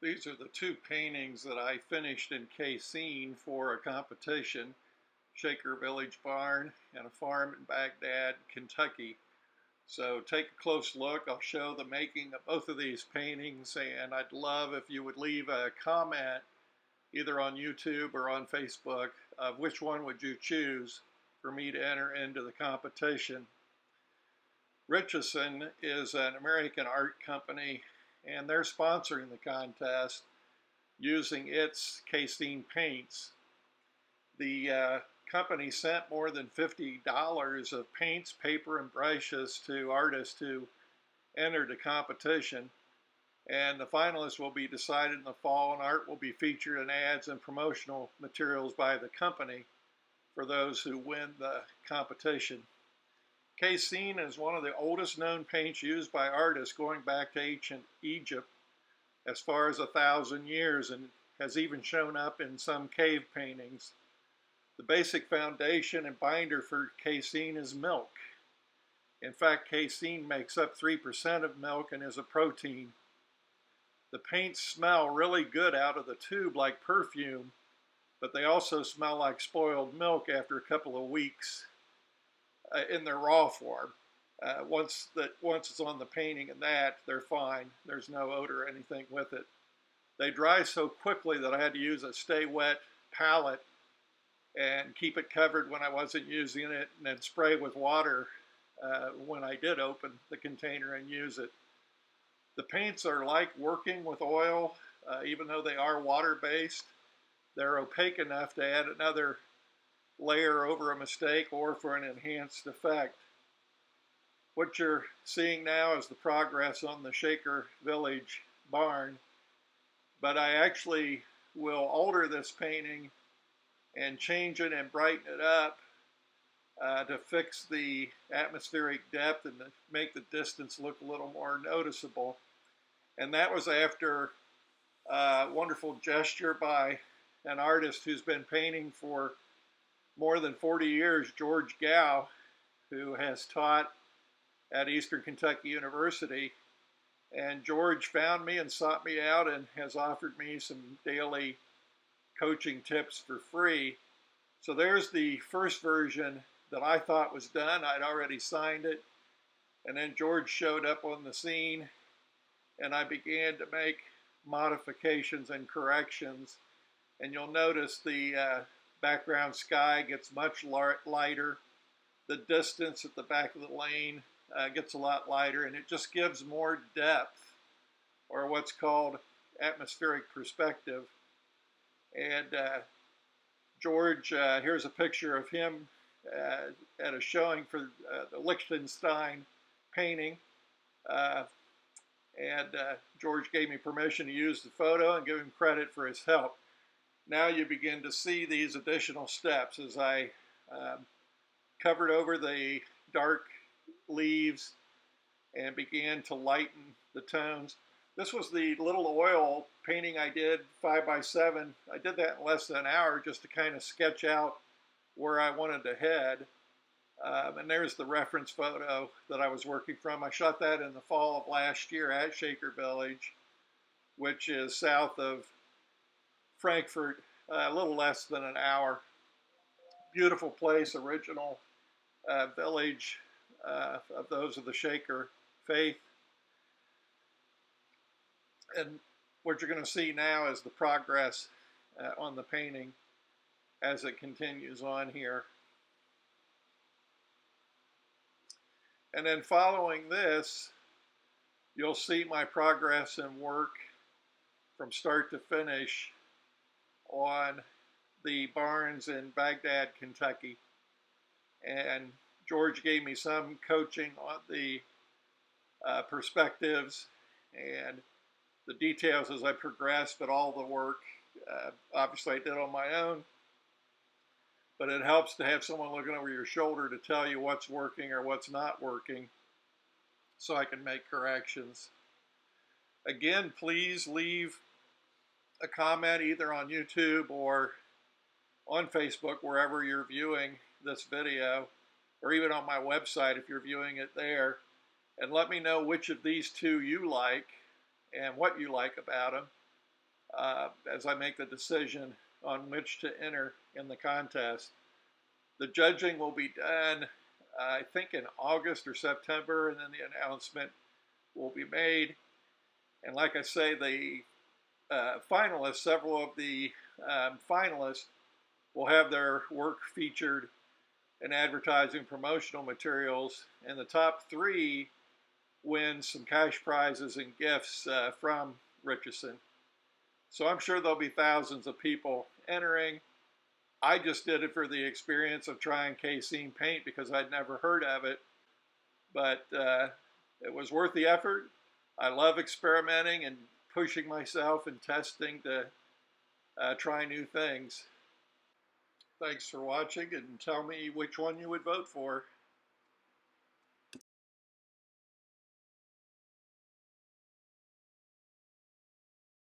These are the two paintings that I finished in Casein for a competition, Shaker Village Barn and a farm in Baghdad, Kentucky. So take a close look. I'll show the making of both of these paintings, and I'd love if you would leave a comment either on YouTube or on Facebook of which one would you choose for me to enter into the competition. Richeson is an American art company, and they're sponsoring the contest using its Casein paints. The company sent more than $50 of paints, paper, and brushes to artists who entered the competition, and the finalists will be decided in the fall, and art will be featured in ads and promotional materials by the company for those who win the competition. Casein is one of the oldest known paints used by artists going back to ancient Egypt as far as 1,000 years, and has even shown up in some cave paintings. The basic foundation and binder for Casein is milk. In fact, Casein makes up 3% of milk and is a protein. The paints smell really good out of the tube like perfume, but they also smell like spoiled milk after a couple of weeks in their raw form. Once it's on the painting and that, they're fine. There's no odor or anything with it. They dry so quickly that I had to use a stay wet palette and keep it covered when I wasn't using it, and then spray with water when I did open the container and use it. The paints are like working with oil, even though they are water-based. They're opaque enough to add another layer over a mistake or for an enhanced effect. What you're seeing now is the progress on the Shaker Village barn, but I actually will alter this painting and change it and brighten it up to fix the atmospheric depth and to make the distance look a little more noticeable. And that was after a wonderful gesture by an artist who's been painting for more than 40 years, George Gow, who has taught at Eastern Kentucky University. And George found me and sought me out and has offered me some daily coaching tips for free. So there's the first version that I thought was done. I'd already signed it. And then George showed up on the scene, and I began to make modifications and corrections. And you'll notice the background sky gets much lighter. The distance at the back of the lane gets a lot lighter, and it just gives more depth, or what's called atmospheric perspective. And George, here's a picture of him at a showing for the Liechtenstein painting. George gave me permission to use the photo and give him credit for his help. Now you begin to see these additional steps as I covered over the dark leaves and began to lighten the tones. This was the little oil painting I did 5x7. I did that in less than an hour just to kind of sketch out where I wanted to head. And there's the reference photo that I was working from. I shot that in the fall of last year at Shaker Village, which is south of Frankfurt, a little less than an hour. Beautiful place, original village of those of the Shaker faith. And what you're going to see now is the progress on the painting as it continues on here. And then following this, you'll see my progress and work from start to finish on the barns in Baghdad, Kentucky. And George gave me some coaching on the perspectives and the details as I progressed, but all the work obviously I did on my own. But it helps to have someone looking over your shoulder to tell you what's working or what's not working, so I can make corrections. Again, please leave a comment either on YouTube or on Facebook, wherever you're viewing this video, or even on my website if you're viewing it there, and let me know which of these two you like and what you like about them. as I make the decision on which to enter in the contest. The judging will be done, I think, in August or September, and then the announcement will be made. And like I say, the finalists, several of the finalists will have their work featured in advertising promotional materials, and the top three win some cash prizes and gifts from Richeson. So I'm sure there'll be thousands of people entering. I just did it for the experience of trying Casein paint because I'd never heard of it, but it was worth the effort. I love experimenting and pushing myself and testing to try new things. Thanks for watching, and tell me which one you would vote for.